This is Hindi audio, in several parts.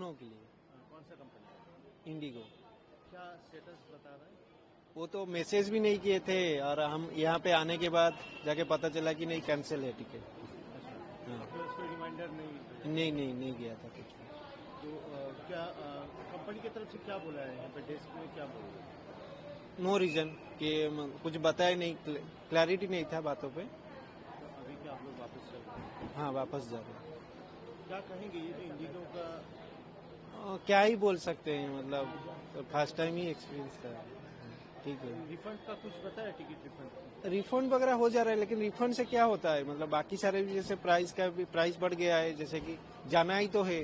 लखनऊ के लिए। कौन सा कंपनी? इंडिगो। क्या स्टेटस बता रहा है? वो तो मैसेज भी नहीं किए थे और हम यहाँ पे आने के बाद जाके पता चला कि नहीं कैंसिल है टिकट। हाँ। तो उसको रिमाइंडर नहीं? नहीं गया था कुछ भी। तो क्या कंपनी की तरफ से क्या बोला है यहाँ पे डेस्क में, क्या बोल रहे हैं? नो रीजन कि कुछ बताया नहीं, क्लैरिटी नहीं था बातों पे। तो अभी क्या आप लोग वापस चल रहे हैं? हाँ, वापस जा रहे हैं। क्या कहेंगे, ये जो इंडिगो का क्या ही बोल सकते हैं, मतलब फर्स्ट टाइम ही एक्सपीरियंस था। ठीक है। रिफंड का कुछ बताया? टिकट रिफंड रिफंड वगैरह हो जा रहा है, लेकिन रिफंड से क्या होता है, मतलब बाकी सारे भी जैसे प्राइस का भी प्राइस बढ़ गया है, जैसे कि जाना ही तो है।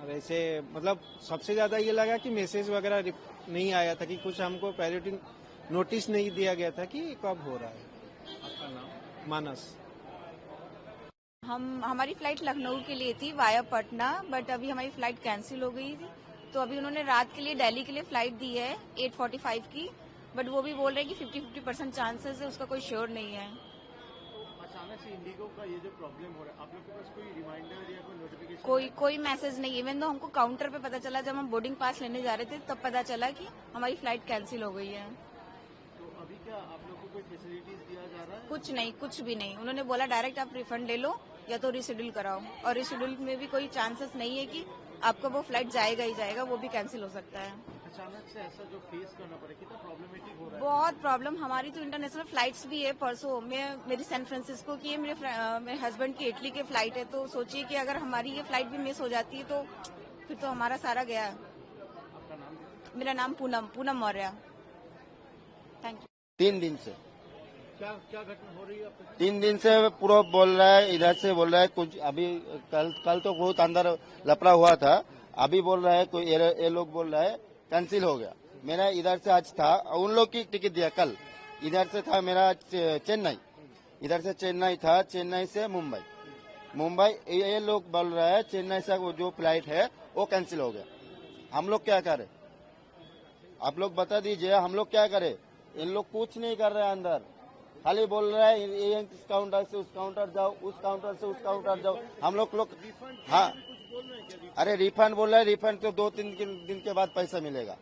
और ऐसे मतलब सबसे ज्यादा ये लगा कि मैसेज वगैरह नहीं आया था, कि कुछ हमको प्रायोरिटी नोटिस नहीं दिया गया था कि कब हो रहा है। आपका नाम? मानस। हमारी फ्लाइट लखनऊ के लिए थी वाया पटना, बट अभी हमारी फ्लाइट कैंसिल हो गई थी। तो अभी उन्होंने रात के लिए दिल्ली के लिए फ्लाइट दी है 8:45 की, बट वो भी बोल रहे हैं कि 50-50% चांसेस है, उसका कोई श्योर नहीं है। अचानक से इंडिगो का ये जो प्रॉब्लम हो रहा है, आप लोग के पास कोई रिमाइंडर या कोई नोटिफिकेशन? कोई मैसेज नहीं। इवन तो हमको काउंटर पे पता चला, जब हम बोर्डिंग पास लेने जा रहे थे तब पता चला कि हमारी फ्लाइट कैंसिल हो गई है। तो अभी क्या आप लोग को कोई फैसिलिटीज दिया जा रहा है? कुछ नहीं, कुछ भी नहीं। उन्होंने बोला डायरेक्ट आप रिफंड ले लो या तो रिशेड्यूल कराओ, और रिशेड्यूल में भी कोई चांसेस नहीं है कि आपका वो फ्लाइट जाएगा ही जाएगा, वो भी कैंसिल हो सकता है। अचानक से ऐसा जो फेस करना पड़े, कितना प्रॉब्लमेटिक हो रहा है? बहुत प्रॉब्लम। हमारी तो इंटरनेशनल फ्लाइट्स भी है। परसों मेरी सैन फ्रांसिस्को की है, मेरे हस्बैंड की इटली की फ्लाइट है। तो सोचिए कि अगर हमारी ये फ्लाइट भी मिस हो जाती है तो फिर तो हमारा सारा गया। आपका नाम? मेरा नाम पूनम मौर्य। Thank you. 3 दिन से क्या घटना हो रही है आपको? 3 दिन से पूरा बोल रहा है, इधर से बोल रहा है कुछ। अभी कल तो बहुत अंदर लपड़ा हुआ था, अभी बोल रहा है कोई ये लोग बोल रहा है कैंसिल हो गया। मेरा इधर से आज था, उन लोग की टिकट दिया कल। इधर से था मेरा चेन्नई, इधर से चेन्नई था, चेन्नई से मुंबई। ये लोग बोल रहा है चेन्नई से वो जो फ्लाइट है वो कैंसिल हो गया। हम लोग क्या करें, आप लोग बता दीजिए, हम लोग क्या करें? इन लोग कुछ नहीं कर रहे हैं अंदर, खाली बोल रहा है इस काउंटर से उस काउंटर जाओ, उस काउंटर से उस काउंटर जाओ। हम लोग हाँ, अरे रिफंड बोल रहा है, रिफंड तो 2-3 दिन के बाद पैसा मिलेगा।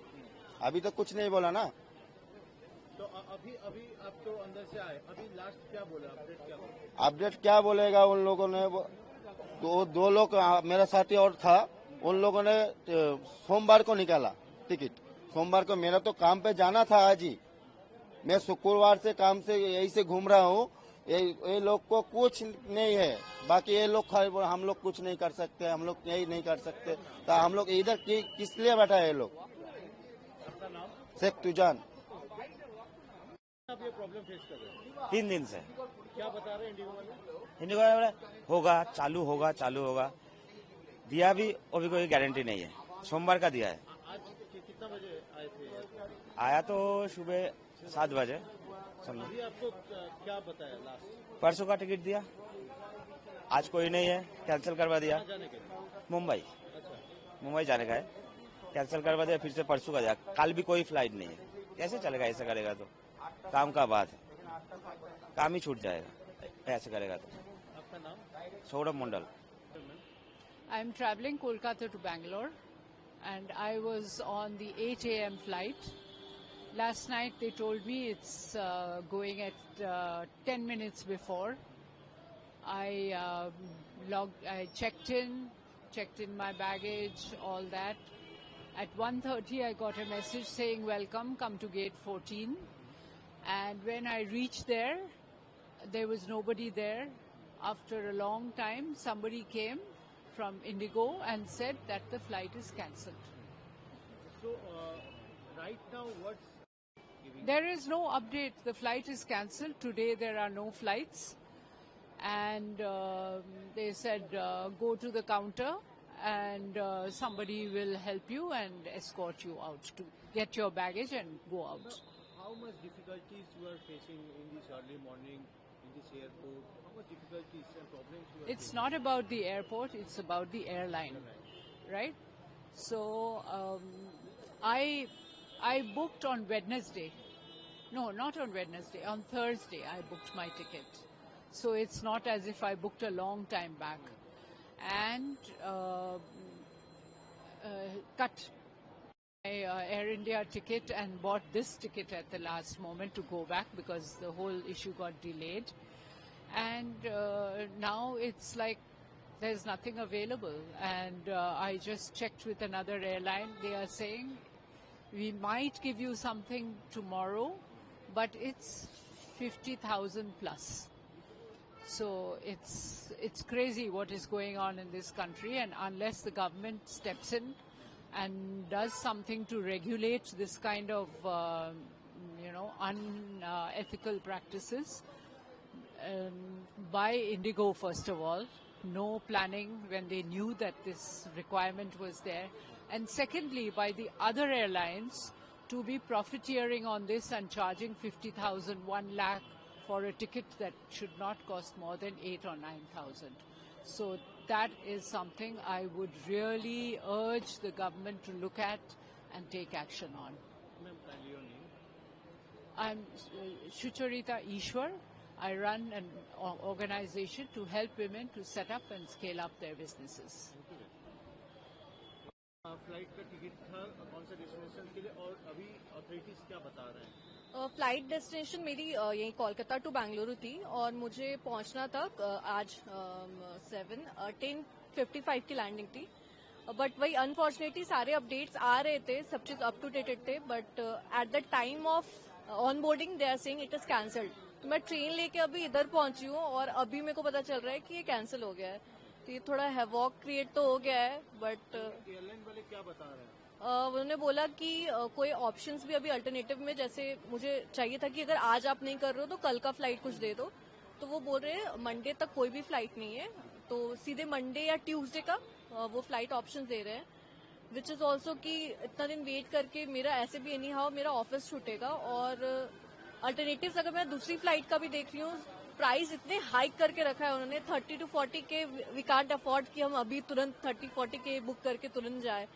अभी तो कुछ नहीं बोला ना। तो अभी आप तो अंदर से आए, अभी लास्ट क्या बोला, अपडेट क्या बोला? अपडेट क्या बोलेगा उन लोगों ने? दो लोग मेरा साथी और था, उन लोगों ने सोमवार को निकाला टिकट। सोमवार को मेरा तो काम पे जाना था आज ही, मैं शुक्रवार से काम से यही से घूम रहा हूँ। ये लोग को कुछ नहीं है, बाकी ये लोग हम लोग कुछ नहीं कर सकते, हम लोग यही नहीं कर सकते। तो हम लोग इधर किस लिए बैठा है ये लोग? आपका नाम? शेख तुजान। आप ये प्रॉब्लम फेस कर रहे हैं 3 दिन से। क्या बता रहे हैं इंडिगो वाले? इंडिगो वाले होगा चालू होगा, दिया भी अभी कोई गारंटी नहीं है। सोमवार का दिया है। आज कितना बजे आए थे? आया तो सुबह 7 बजे। अभी आपको क्या बताया लास्ट? परसों का टिकट दिया, आज कोई नहीं है, कैंसिल करवा दिया। जाने के लिए? मुंबई अच्छा, जाने का है, कैंसिल करवा दिया। फिर से परसों का दिया, कल भी कोई फ्लाइट नहीं है। कैसे चलेगा? ऐसा करेगा तो काम का बात है, काम ही छूट जाएगा ऐसे करेगा तो। आपका नाम? सौरभ मंडल। I'm traveling Kolkata to Bangalore, and I was on the 8 a.m. flight. Last night they told me it's going at 10 minutes before. I checked in my baggage, all that. At 1:30 I got a message saying welcome, come to gate 14. And when I reached there, there was nobody there. After a long time, somebody came from Indigo and said that the flight is cancelled. So right now what's giving? There is no update. The flight is cancelled. Today there are no flights. And they said go to the counter and somebody will help you and escort you out to get your baggage and go out. How much difficulties you are facing in this early morning in this airport? How much difficulties and problems you are It's facing? not about the airport, it's about the airline, right? So I booked on Wednesday. No, not on Wednesday. On Thursday I booked my ticket. So it's not as if I booked a long time back. And cut my Air India ticket and bought this ticket at the last moment to go back because the whole issue got delayed. And now it's like there's nothing available. And I just checked with another airline. They are saying we might give you something tomorrow, but it's 50,000 plus. So it's crazy what is going on in this country, and unless the government steps in and does something to regulate this kind of unethical practices by Indigo, first of all, no planning when they knew that this requirement was there, and secondly by the other airlines to be profiteering on this and charging 50,000, 1 lakh for a ticket that should not cost more than 8 or 9,000. So that is something I would really urge the government to look at and take action on. Ma'am, kindly your name. I'm Shucharita Ishwar. I run an organization to help women to set up and scale up their businesses. Flight का टिकट था कौन सा डेस्टिनेशन के लिए और अभी अथॉरिटीज क्या बता रहे हैं? फ्लाइट डेस्टिनेशन मेरी यही कोलकाता टू बेंगलुरु थी और मुझे पहुंचना था आज 10:55 की लैंडिंग थी, बट वही अनफॉर्चुनेटली सारे अपडेट्स आ रहे थे, सब चीज अप टू डेटेड थे, but at the time of on boarding they are saying it is cancelled. तो मैं ट्रेन लेके अभी इधर पहुंची हूँ और अभी मेरे को पता चल रहा है कि ये कैंसिल हो गया है. तो ये थोड़ा हैवॉक क्रिएट तो हो गया है, बट एयरलाइन वाले क्या बता रहे हैं? उन्होंने बोला कि कोई ऑप्शंस भी अभी अल्टरनेटिव में, जैसे मुझे चाहिए था कि अगर आज आप नहीं कर रहे हो तो कल का फ्लाइट कुछ दे दो, तो वो बोल रहे हैं मंडे तक कोई भी फ्लाइट नहीं है, तो सीधे मंडे या ट्यूसडे का वो फ्लाइट ऑप्शन दे रहे हैं, विच इज ऑल्सो कि इतना दिन वेट करके मेरा ऐसे भी एनी हाउ मेरा ऑफिस छूटेगा. और अल्टरनेटिव्स अगर मैं दूसरी फ्लाइट का भी देख रही हूँ, प्राइस इतने हाइक करके रखा है उन्होंने 30 to 40 के. वी कांट अफोर्ड कि हम अभी तुरंत 30-40 के बुक करके तुरंत जाए.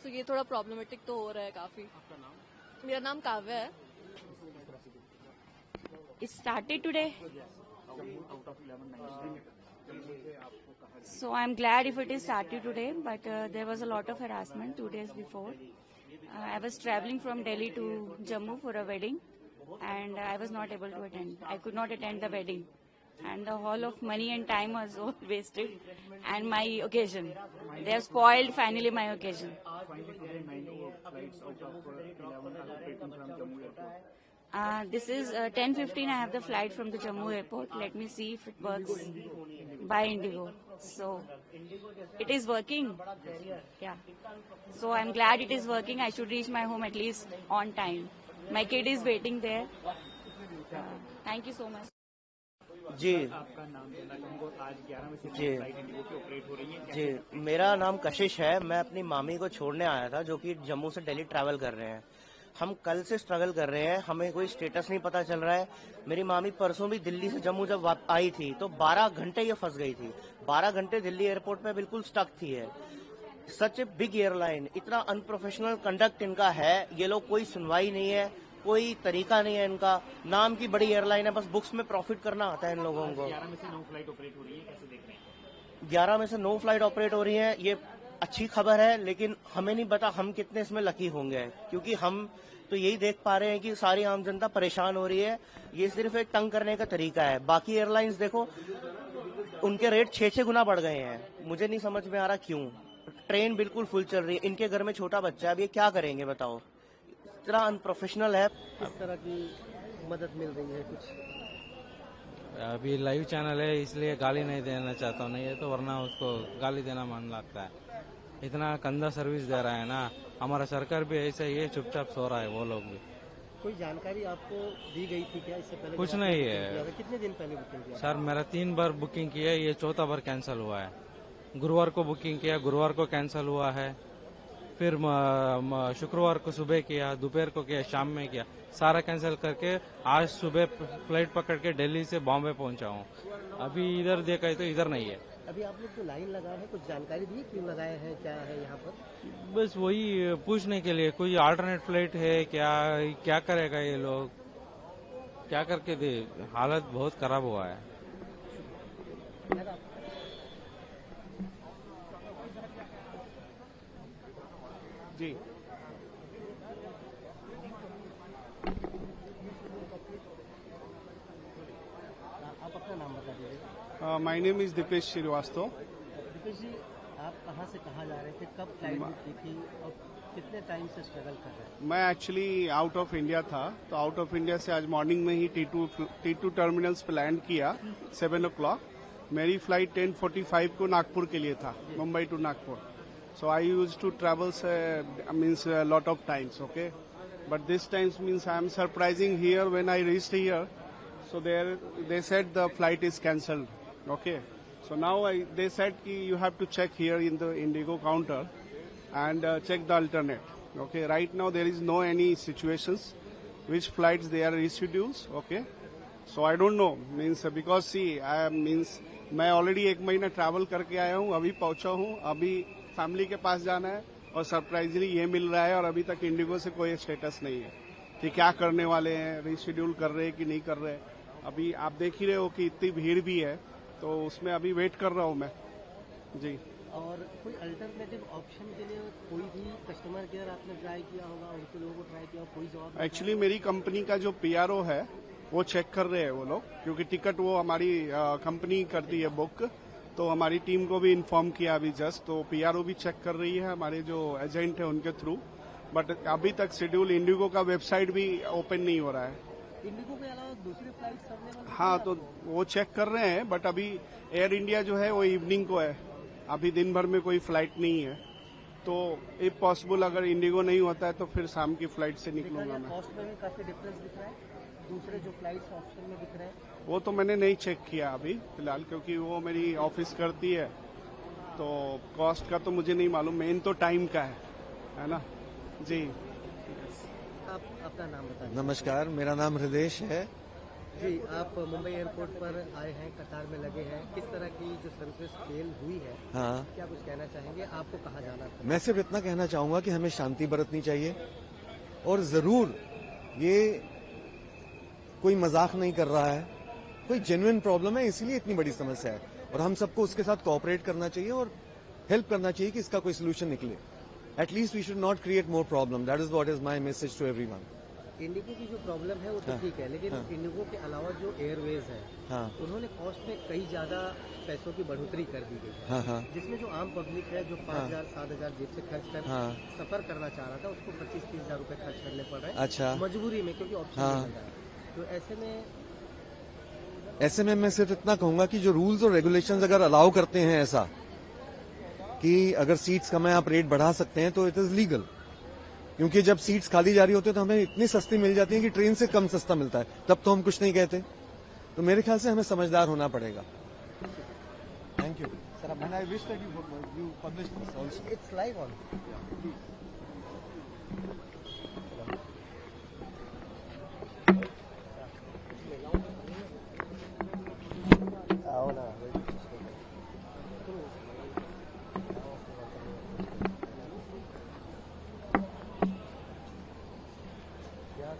तो ये थोड़ा प्रॉब्लमेटिक तो हो रहा है काफी. आपका नाम? मेरा नाम काव्या है. It started today. So I'm glad if it is started today, but there was a lot of harassment 2 days before. I was traveling from Delhi to Jammu for a wedding, and I was not able to attend. I could not attend the wedding, and the whole of money and time was all wasted, and my occasion. They have spoiled finally my occasion. This is 10:15. I have the flight from the Jammu airport. Let me see if it works by Indigo. So it is working. Yeah. So I'm glad it is working. I should reach my home at least on time. My kid is waiting there. Thank you so much. जी आपका नाम जानना चाहूंगा. आज 11 बजे जी फ्लाइट इंडिगो की ऑपरेट हो रही है. जी मेरा नाम कशिश है. मैं अपनी मामी को छोड़ने आया था जो कि जम्मू से दिल्ली ट्रैवल कर रहे हैं. हम कल से स्ट्रगल कर रहे हैं, हमें कोई स्टेटस नहीं पता चल रहा है. मेरी मामी परसों भी दिल्ली से जम्मू जब आई थी तो 12 घंटे ये फंस गई थी. 12 घंटे दिल्ली एयरपोर्ट पे बिल्कुल स्टक थी है. सच ए बिग एयरलाइन, इतना अनप्रोफेशनल कंडक्ट इनका है. ये लोग कोई सुनवाई नहीं है, कोई तरीका नहीं है इनका. नाम की बड़ी एयरलाइन है, बस बुक्स में प्रॉफिट करना आता है इन लोगों को. 11 में से 9 फ्लाइट ऑपरेट हो रही है, कैसे देख रहे हैं? 11 में से 9 फ्लाइट ऑपरेट हो रही है, ये अच्छी खबर है, लेकिन हमें नहीं पता हम कितने इसमें लकी होंगे, क्योंकि हम तो यही देख पा रहे हैं कि सारी आम जनता परेशान हो रही है. ये सिर्फ एक तंग करने का तरीका है. बाकी एयरलाइंस देखो, उनके रेट 6-6 गुना बढ़ गए हैं. मुझे नहीं समझ में आ रहा क्यों. ट्रेन बिल्कुल फुल चल रही है, इनके घर में छोटा बच्चा है, अब ये क्या करेंगे बताओ. इतना अनप्रोफेशनल है. किस तरह की मदद मिल रही है? कुछ अभी लाइव चैनल है इसलिए गाली नहीं देना चाहता हूँ, नहीं है तो वरना उसको गाली देना मन लगता है. इतना गंदा सर्विस दे रहा है ना. हमारा सरकार भी ऐसा ही है, चुपचाप सो रहा है वो लोग भी. कोई जानकारी आपको दी गई थी क्या इससे पहले? कुछ नहीं है कितने दिन पहले बुकिंग किया? सर मेरा 3 बार बुकिंग किया, ये 4था बार कैंसिल हुआ है. गुरुवार को बुकिंग किया, गुरुवार को कैंसिल हुआ है, फिर शुक्रवार को सुबह किया, दोपहर को किया, शाम में किया, सारा कैंसिल करके आज सुबह फ्लाइट पकड़ के दिल्ली से बॉम्बे पहुंचा हूँ. अभी इधर देखा तो इधर नहीं है. अभी आप लोग जो लाइन लगाए हैं, कुछ जानकारी दी क्यों लगाए हैं, क्या है यहाँ पर? बस वही पूछने के लिए कोई अल्टरनेट फ्लाइट है क्या करेगा ये लोग, क्या करके दे. हालत बहुत खराब हुआ है. जी। आप अपना नाम बता दीजिए। My name is Deepesh Shrivastava. Deepesh ji, आप कहाँ से कहाँ जा रहे थे, कब फ्लाइट बुक की थी और कितने टाइम से स्ट्रगल कर रहे हैं? मैं एक्चुअली आउट ऑफ इंडिया था, तो आउट ऑफ इंडिया से आज मॉर्निंग में ही T2 टर्मिनल्स पे लैंड किया 7 o'clock। मेरी फ्लाइट 10:45 को नागपुर के लिए था, Mumbai to Nagpur. So I use to travel means lot of times, okay, but this times means I am surprising here when I reached here. So they said the flight is cancelled. Okay. So now they said ki you have to check here in the Indigo counter and check the alternate. Okay. Right now there is no any situations which flights they are reschedules. Okay. So I don't know. Means because see मैं ऑलरेडी 1 महीना ट्रैवल करके आया हूँ, अभी पहुंचा हूँ, अभी फैमिली के पास जाना है और सरप्राइजली ये मिल रहा है और अभी तक इंडिगो से कोई स्टेटस नहीं है कि क्या करने वाले हैं, रीशेड्यूल कर रहे हैं कि नहीं कर रहे हैं। अभी आप देख ही रहे हो कि इतनी भीड़ भी है, तो उसमें अभी वेट कर रहा हूँ मैं जी। और कोई अल्टरनेटिव ऑप्शन के लिए कोई भी कस्टमर केयर आपने ट्राई किया होगा, उनके लोगों को ट्राई किया, कोई जवाब? एक्चुअली मेरी कंपनी का जो PRO है वो चेक कर रहे हैं वो लोग, क्योंकि टिकट वो हमारी कंपनी करती है बुक, तो हमारी टीम को भी इन्फॉर्म किया अभी जस्ट, तो PRO भी चेक कर रही है हमारे जो एजेंट है उनके थ्रू। बट अभी तक शेड्यूल इंडिगो का वेबसाइट भी ओपन नहीं हो रहा है। इंडिगो के अलावा दूसरी फ्लाइट्स अवेलेबल? हाँ, तो वो चेक कर रहे हैं, बट अभी एयर इंडिया जो है वो इवनिंग को है, अभी दिन भर में कोई फ्लाइट नहीं है। तो इफ पॉसिबल अगर इंडिगो नहीं होता है तो फिर शाम की फ्लाइट से निकलूंगा मैं। कॉस्ट में भी काफी डिफरेंस दिख रहा है, दूसरे जो फ्लाइट्स ऑप्शन में दिख रहे हैं? वो तो मैंने नहीं चेक किया अभी फिलहाल, क्योंकि वो मेरी ऑफिस करती है, तो कॉस्ट का तो मुझे नहीं मालूम, मेन तो टाइम का है ना जी। आप अपना नाम बताइए। नमस्कार, मेरा नाम हृदेश है जी। आप मुंबई एयरपोर्ट पर आए हैं, कतार में लगे हैं, किस तरह की जो सर्विस फेल हुई है, हाँ, क्या कुछ कहना चाहेंगे? आपको कहाँ जाना था? मैं सिर्फ इतना कहना चाहूंगा कि हमें शांति बरतनी चाहिए और जरूर ये कोई मजाक नहीं कर रहा है, कोई जेन्युइन प्रॉब्लम है, इसीलिए इतनी बड़ी समस्या है और हम सबको उसके साथ कोऑपरेट करना चाहिए और हेल्प करना चाहिए कि इसका कोई सोल्यूशन निकले। At least we should not create more problem, that is what is my message to everyone. Indigo की जो प्रॉब्लम है वो तो ठीक है, लेकिन इंडिगो के अलावा जो एयरवेज है, उन्होंने कॉस्ट में कई ज्यादा पैसों की बढ़ोतरी कर दी गई, जिसमें जो आम पब्लिक है जो 5,000-7,000 जेब से खर्च कर सफर करना चाह रहा था, उसको 25-30 हजार रूपये खर्च करने पड़ रहे हैं। अच्छा, मजबूरी में, क्योंकि ऑप्शन नहीं मिल रहा है। तो ऐसे में मैं सिर्फ इतना कहूंगा कि जो रूल्स और रेगुलेशंस अगर अलाउ करते हैं ऐसा कि अगर सीट्स कम है आप रेट बढ़ा सकते हैं, तो इट इज लीगल, क्योंकि जब सीट्स खाली जा रही होती है तो हमें इतनी सस्ती मिल जाती है कि ट्रेन से कम सस्ता मिलता है, तब तो हम कुछ नहीं कहते। तो मेरे ख्याल से हमें समझदार होना पड़ेगा। Thank you sir. And I wish that you publish this also. It's live on. आओ ना। क्या